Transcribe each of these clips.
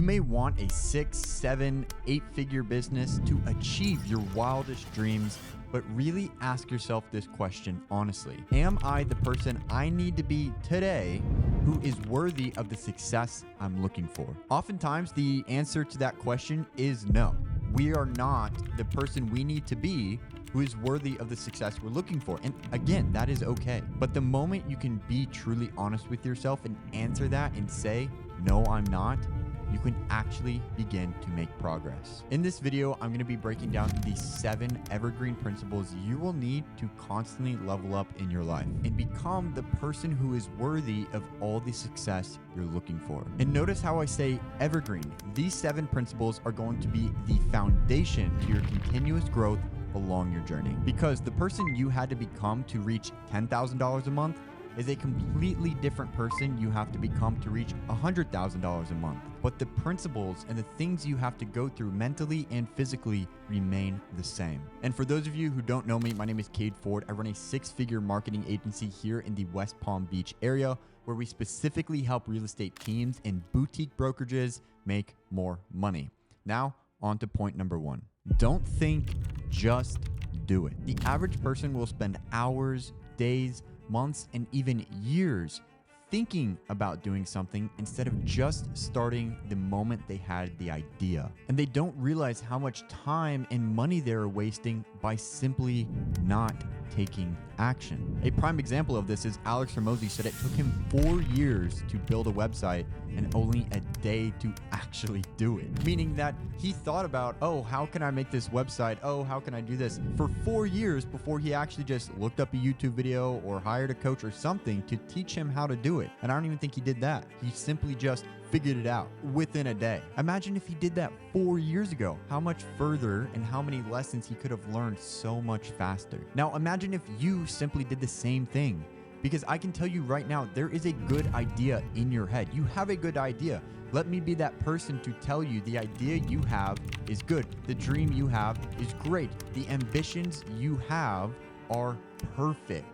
You may want a 6, 7, 8-figure business to achieve your wildest dreams, but really ask yourself this question honestly. Am I the person I need to be today who is worthy of the success I'm looking for? Oftentimes, the answer to that question is no. We are not the person we need to be who is worthy of the success we're looking for. And again, that is okay. But the moment you can be truly honest with yourself and answer that and say, no, I'm not, you can actually begin to make progress. In this video, I'm going to be breaking down the 7 evergreen principles you will need to constantly level up in your life and become the person who is worthy of all the success you're looking for. And notice how I say evergreen. These 7 principles are going to be the foundation to your continuous growth along your journey. Because the person you had to become to reach $10,000 a month is a completely different person you have to become to reach $100,000 a month. But the principles and the things you have to go through mentally and physically remain the same. And for those of you who don't know me, my name is Cade Ford. I run a 6-figure marketing agency here in the West Palm Beach area where we specifically help real estate teams and boutique brokerages make more money. Now, on to point number 1. Don't think, just do it. The average person will spend hours, days, months, and even years thinking about doing something instead of just starting the moment they had the idea. And they don't realize how much time and money they're wasting by simply not taking action. A prime example of this is Alex Hormozi said it took him 4 years to build a website and only a day to actually do it. Meaning that he thought about, oh, how can I make this website? Oh, how can I do this? For 4 years before he actually just looked up a YouTube video or hired a coach or something to teach him how to do it. And I don't even think he did that. He simply just figured it out within a day. Imagine if he did that 4 years ago, how much further and how many lessons he could have learned so much faster. Now imagine if you simply did the same thing, because I can tell you right now, there is a good idea in your head. You have a good idea. Let me be that person to tell you the idea you have is good. The dream you have is great. The ambitions you have are perfect.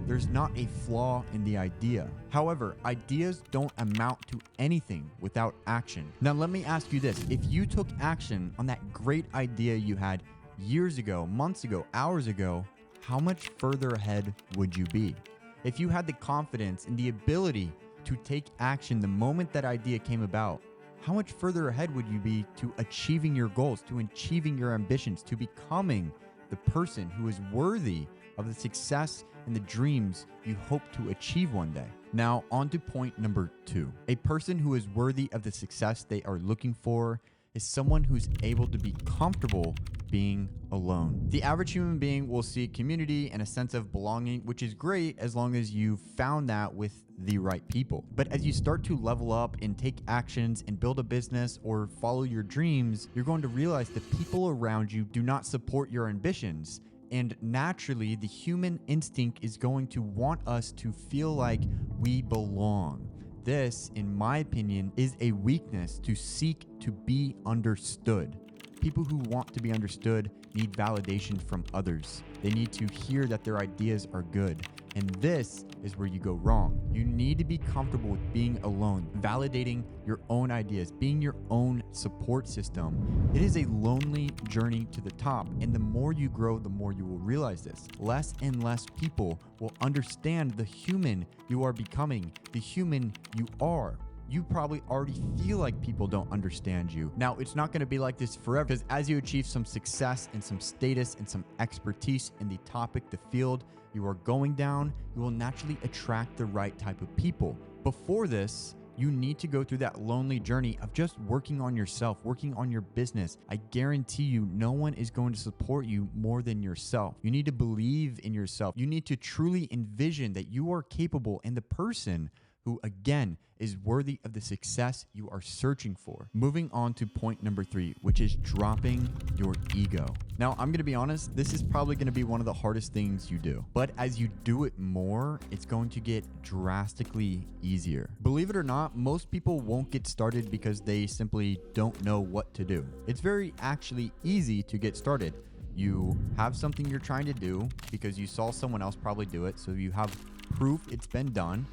There's not a flaw in the idea. However, ideas don't amount to anything without action. Now, let me ask you this. If you took action on that great idea you had years ago, months ago, hours ago, how much further ahead would you be? If you had the confidence and the ability to take action the moment that idea came about, how much further ahead would you be to achieving your goals, to achieving your ambitions, to becoming the person who is worthy of the success and the dreams you hope to achieve one day? Now, on to point number 2. A person who is worthy of the success they are looking for is someone who's able to be comfortable being alone. The average human being will seek community and a sense of belonging, which is great as long as you've found that with the right people. But as you start to level up and take actions and build a business or follow your dreams, you're going to realize the people around you do not support your ambitions. And naturally, the human instinct is going to want us to feel like we belong. This, in my opinion, is a weakness to seek to be understood. People who want to be understood need validation from others. They need to hear that their ideas are good. And this is where you go wrong. You need to be comfortable with being alone, validating your own ideas, being your own support system. It is a lonely journey to the top. And the more you grow, the more you will realize this. Less and less people will understand the human you are becoming, the human you are. You probably already feel like people don't understand you. Now, it's not going to be like this forever, because as you achieve some success and some status and some expertise in the topic, the field you are going down, you will naturally attract the right type of people. Before this, you need to go through that lonely journey of just working on yourself, working on your business. I guarantee you, no one is going to support you more than yourself. You need to believe in yourself. You need to truly envision that you are capable and the person who, again, is worthy of the success you are searching for. Moving on to point number 3, which is dropping your ego. Now, I'm going to be honest, this is probably going to be one of the hardest things you do. But as you do it more, it's going to get drastically easier. Believe it or not, most people won't get started because they simply don't know what to do. It's very actually easy to get started. You have something you're trying to do because you saw someone else probably do it, so you have proof it's been done.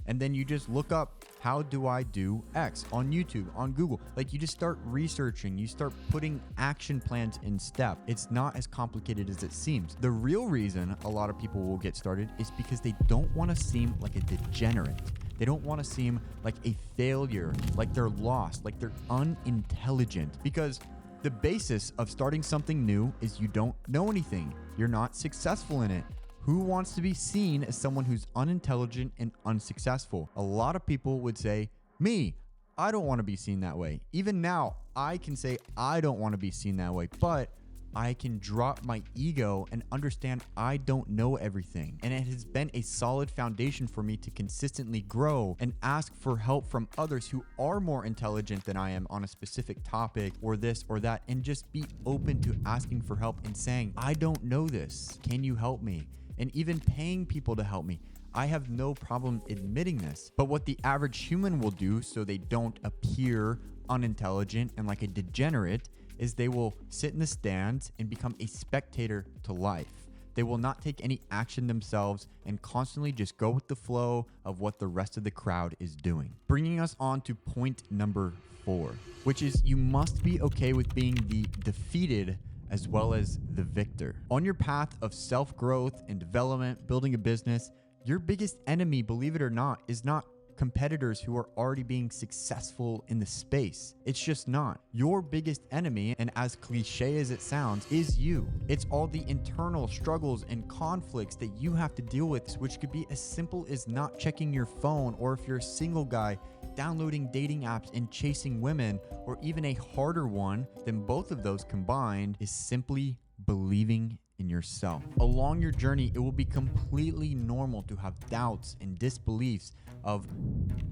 And then you just look up, how do I do X on YouTube, on Google? Like, you just start researching, you start putting action plans in step. It's not as complicated as it seems. The real reason a lot of people will get started is because they don't want to seem like a degenerate. They don't want to seem like a failure, like they're lost, like they're unintelligent. Because the basis of starting something new is you don't know anything. You're not successful in it. Who wants to be seen as someone who's unintelligent and unsuccessful? A lot of people would say, me, I don't want to be seen that way. Even now, I can say I don't want to be seen that way, but I can drop my ego and understand I don't know everything. And it has been a solid foundation for me to consistently grow and ask for help from others who are more intelligent than I am on a specific topic or this or that, and just be open to asking for help and saying, I don't know this. Can you help me? And even paying people to help me. I have no problem admitting this. But what the average human will do so they don't appear unintelligent and like a degenerate is they will sit in the stands and become a spectator to life. They will not take any action themselves and constantly just go with the flow of what the rest of the crowd is doing. Bringing us on to point number 4, which is you must be okay with being the defeated as well as the victor. On your path of self-growth and development, building a business, your biggest enemy, believe it or not, is not competitors who are already being successful in the space. It's just not. Your biggest enemy, and as cliche as it sounds, is you. It's all the internal struggles and conflicts that you have to deal with, which could be as simple as not checking your phone, or if you're a single guy, downloading dating apps and chasing women, or even a harder one than both of those combined is simply believing in yourself. Along your journey, it will be completely normal to have doubts and disbeliefs of,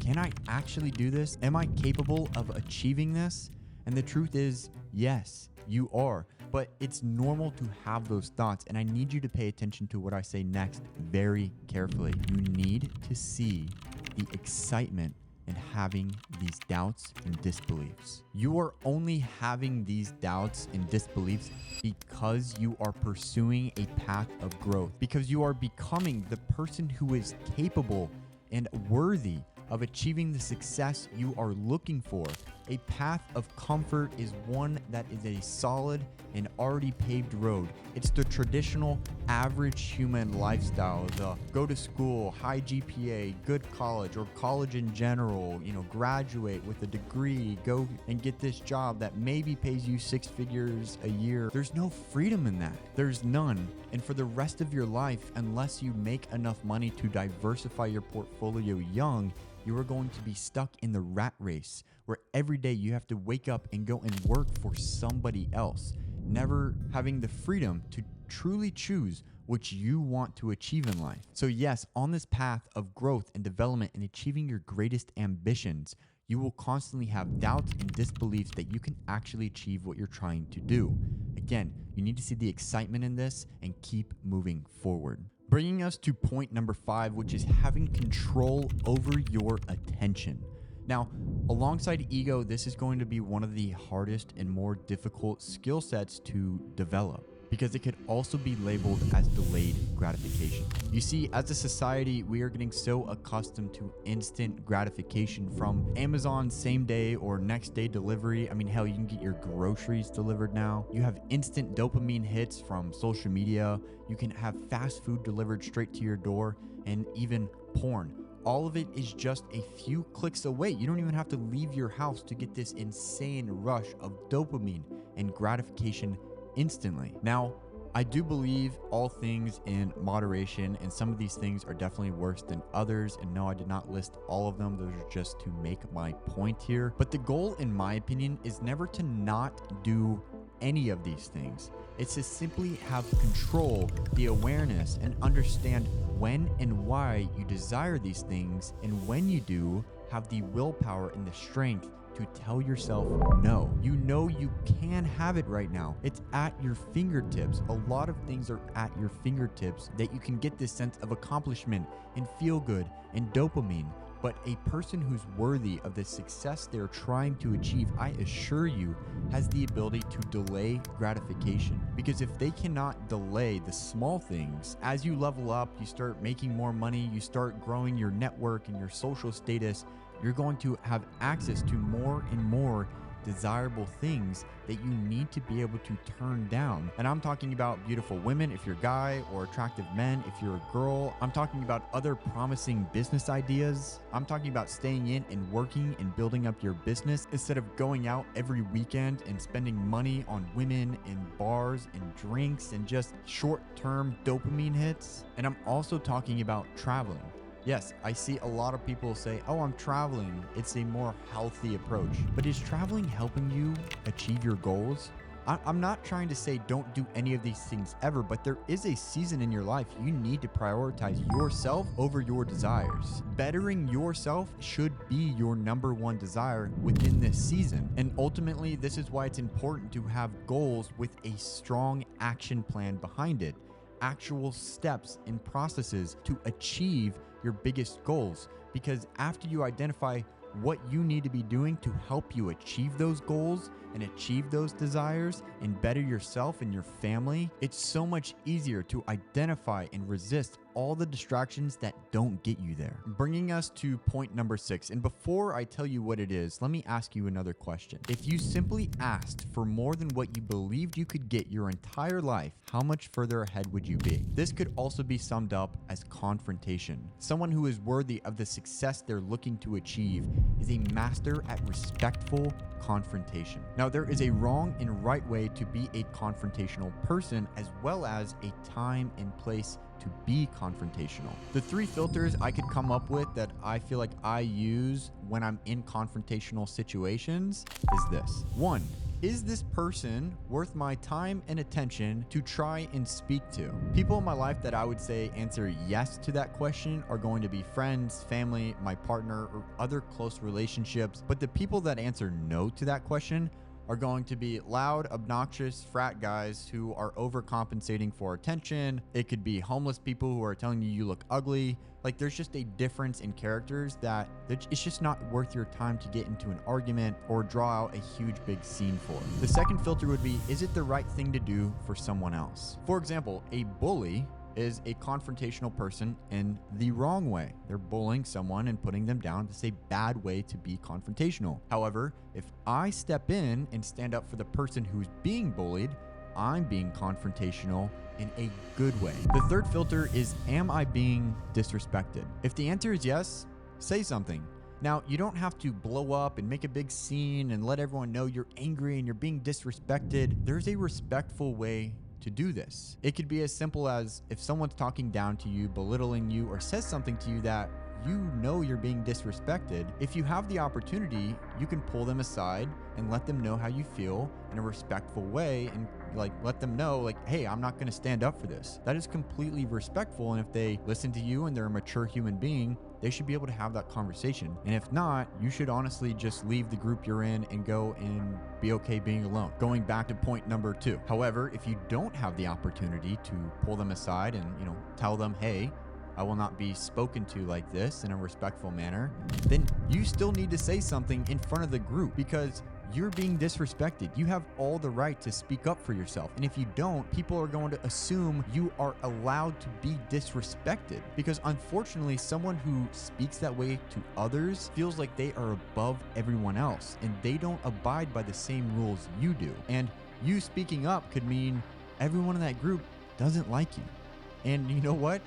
can I actually do this? Am I capable of achieving this? And the truth is, yes, you are. But it's normal to have those thoughts, and I need you to pay attention to what I say next very carefully. You need to see the excitement in having these doubts and disbeliefs. You are only having these doubts and disbeliefs because you are pursuing a path of growth, because you are becoming the person who is capable and worthy of achieving the success you are looking for. A path of comfort is one that is a solid and already paved road. It's the traditional average human lifestyle, the go to school, high GPA, good college, or college in general, graduate with a degree, go and get this job that maybe pays you 6 figures a year. There's no freedom in that. There's none. And for the rest of your life, unless you make enough money to diversify your portfolio young, you are going to be stuck in the rat race where every day you have to wake up and go and work for somebody else, never having the freedom to truly choose what you want to achieve in life. So yes, on this path of growth and development and achieving your greatest ambitions, you will constantly have doubts and disbeliefs that you can actually achieve what you're trying to do. Again, you need to see the excitement in this and keep moving forward. Bringing us to point number 5, which is having control over your attention. Now, alongside ego, this is going to be one of the hardest and more difficult skill sets to develop, because it could also be labeled as delayed gratification. You see, as a society, we are getting so accustomed to instant gratification from Amazon same day or next day delivery. I mean, hell, you can get your groceries delivered now. You have instant dopamine hits from social media. You can have fast food delivered straight to your door, and even porn. All of it is just a few clicks away. You don't even have to leave your house to get this insane rush of dopamine and gratification instantly. Now, I do believe all things in moderation, and some of these things are definitely worse than others. And no, I did not list all of them. Those are just to make my point here. But the goal, in my opinion, is never to not do any of these things. It's to simply have control, the awareness, and understand when and why you desire these things, and when you do, have the willpower and the strength to tell yourself no. You know you can have it right now. It's at your fingertips. A lot of things are at your fingertips that you can get this sense of accomplishment and feel good and dopamine. But a person who's worthy of the success they're trying to achieve, I assure you, has the ability to delay gratification. Because if they cannot delay the small things, as you level up, you start making more money, you start growing your network and your social status, you're going to have access to more and more desirable things that you need to be able to turn down. And I'm talking about beautiful women if you're a guy, or attractive men if you're a girl. I'm talking about other promising business ideas. I'm talking about staying in and working and building up your business instead of going out every weekend and spending money on women and bars and drinks and just short-term dopamine hits. And I'm also talking about traveling. Yes, I see a lot of people say, oh, I'm traveling. It's a more healthy approach. But is traveling helping you achieve your goals? I'm not trying to say don't do any of these things ever, but there is a season in your life you need to prioritize yourself over your desires. Bettering yourself should be your number one desire within this season. And ultimately, this is why it's important to have goals with a strong action plan behind it. Actual steps and processes to achieve your biggest goals, because after you identify what you need to be doing to help you achieve those goals and achieve those desires and better yourself and your family, it's so much easier to identify and resist all the distractions that don't get you there. Bringing us to point number 6. And before I tell you what it is, let me ask you another question. If you simply asked for more than what you believed you could get your entire life, how much further ahead would you be? This could also be summed up as confrontation. Someone who is worthy of the success they're looking to achieve is a master at respectful confrontation. Now, there is a wrong and right way to be a confrontational person, as well as a time and place to be confrontational. The 3 filters I could come up with that I feel like I use when I'm in confrontational situations is this. 1, is this person worth my time and attention to try and speak to? People in my life that I would say answer yes to that question are going to be friends, family, my partner, or other close relationships. But the people that answer no to that question are going to be loud, obnoxious frat guys who are overcompensating for attention. It could be homeless people who are telling you look ugly. Like, there's just a difference in characters that it's just not worth your time to get into an argument or draw out a huge big scene for. The second filter would be, is it the right thing to do for someone else? For example, a bully is a confrontational person in the wrong way. They're bullying someone and putting them down. It's a bad way to be confrontational. However, if I step in and stand up for the person who's being bullied, I'm being confrontational in a good way. The third filter is, am I being disrespected? If the answer is yes, say something. Now, you don't have to blow up and make a big scene and let everyone know you're angry and you're being disrespected. There's a respectful way to do this. It could be as simple as if someone's talking down to you, belittling you, or says something to you that you know you're being disrespected. If you have the opportunity, you can pull them aside and let them know how you feel in a respectful way, and let them know hey, I'm not going to stand up for this. That is completely respectful. And if they listen to you and they're a mature human being, they should be able to have that conversation. And if not, you should honestly just leave the group you're in and go and be okay being alone. Going back to point number 2. However, if you don't have the opportunity to pull them aside and, tell them, hey, I will not be spoken to like this in a respectful manner, then you still need to say something in front of the group, because you're being disrespected. You have all the right to speak up for yourself. And if you don't, people are going to assume you are allowed to be disrespected, because unfortunately, someone who speaks that way to others feels like they are above everyone else and they don't abide by the same rules you do. And you speaking up could mean everyone in that group doesn't like you. And you know what?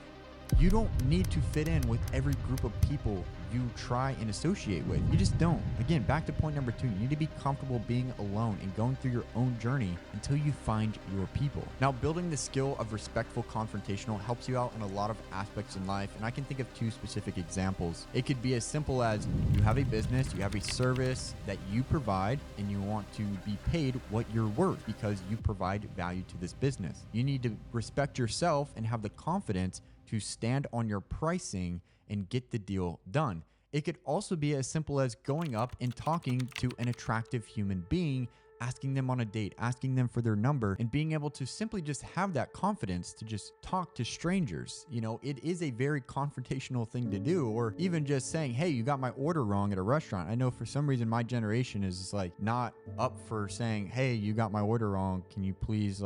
You don't need to fit in with every group of people you try and associate with. You just don't. Again, back to point number 2, you need to be comfortable being alone and going through your own journey until you find your people. Now, building the skill of respectful confrontational helps you out in a lot of aspects in life, and I can think of 2 specific examples. It could be as simple as you have a business, you have a service that you provide, and you want to be paid what you're worth because you provide value to this business. You need to respect yourself and have the confidence to stand on your pricing and get the deal done. It could also be as simple as going up and talking to an attractive human being asking them on a date, asking them for their number, and being able to simply just have that confidence to just talk to strangers. You know, it is a very confrontational thing to do, or even just saying, hey, you got my order wrong at a restaurant. I know for some reason my generation is just like not up for saying, hey, you got my order wrong. Can you please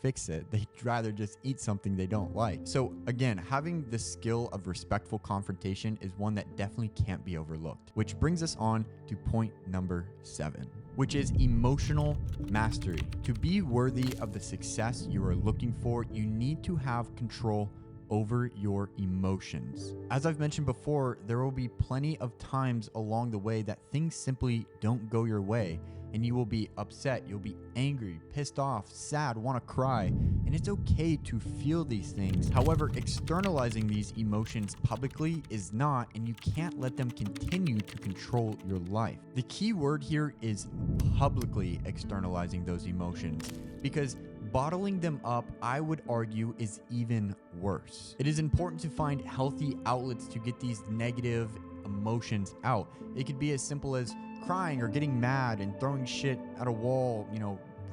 fix it? They'd rather just eat something they don't like. So again, having the skill of respectful confrontation is one that definitely can't be overlooked, which brings us on to point number 7, which is emotional mastery. To be worthy of the success you are looking for, you need to have control over your emotions. As I've mentioned before, there will be plenty of times along the way that things simply don't go your way, and you will be upset, you'll be angry, pissed off, sad, want to cry, and it's okay to feel these things. However, externalizing these emotions publicly is not, and you can't let them continue to control your life. The key word here is publicly externalizing those emotions, because bottling them up, I would argue, is even worse. It is important to find healthy outlets to get these negative emotions out. It could be as simple as crying or getting mad and throwing shit at a wall,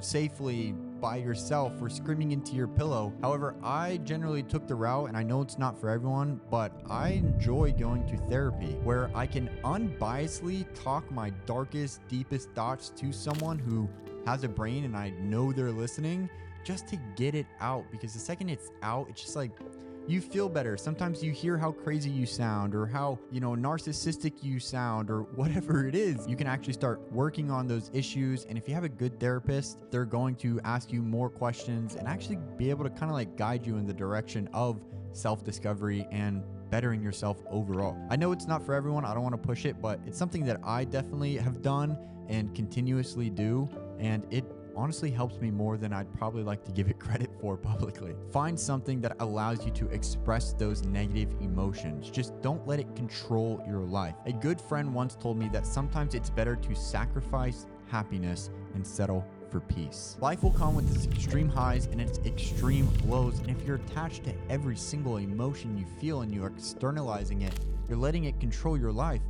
safely by yourself, or screaming into your pillow. However, I generally took the route, and I know it's not for everyone, but I enjoy going to therapy where I can unbiasedly talk my darkest, deepest thoughts to someone who has a brain and I know they're listening, just to get it out. Because the second it's out, it's just like you feel better. Sometimes you hear how crazy you sound, or how, narcissistic you sound, or whatever it is. You can actually start working on those issues. And if you have a good therapist, they're going to ask you more questions and actually be able to kind of like guide you in the direction of self-discovery and bettering yourself overall. I know it's not for everyone. I don't want to push it, but it's something that I definitely have done and continuously do. And it honestly helps me more than I'd probably like to give it credit for publicly. Find something that allows you to express those negative emotions. Just don't let it control your life. A good friend once told me that sometimes it's better to sacrifice happiness and settle for peace. Life will come with its extreme highs and its extreme lows, and if you're attached to every single emotion you feel and you're externalizing it, you're letting it control your life,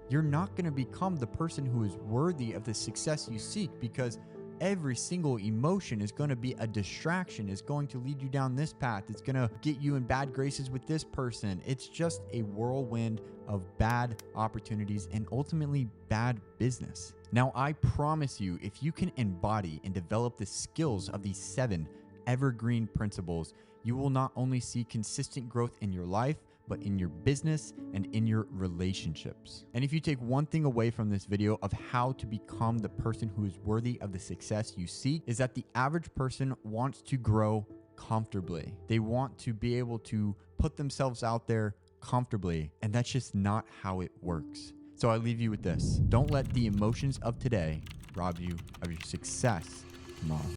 you're not going to become the person who is worthy of the success you seek, because every single emotion is going to be a distraction. It's going to lead you down this path. It's going to get you in bad graces with this person. It's just a whirlwind of bad opportunities and ultimately bad business. Now, I promise you, if you can embody and develop the skills of these 7 evergreen principles, you will not only see consistent growth in your life, but in your business and in your relationships. And if you take one thing away from this video of how to become the person who is worthy of the success you seek, is that the average person wants to grow comfortably. They want to be able to put themselves out there comfortably, and that's just not how it works. So I leave you with this. Don't let the emotions of today rob you of your success tomorrow.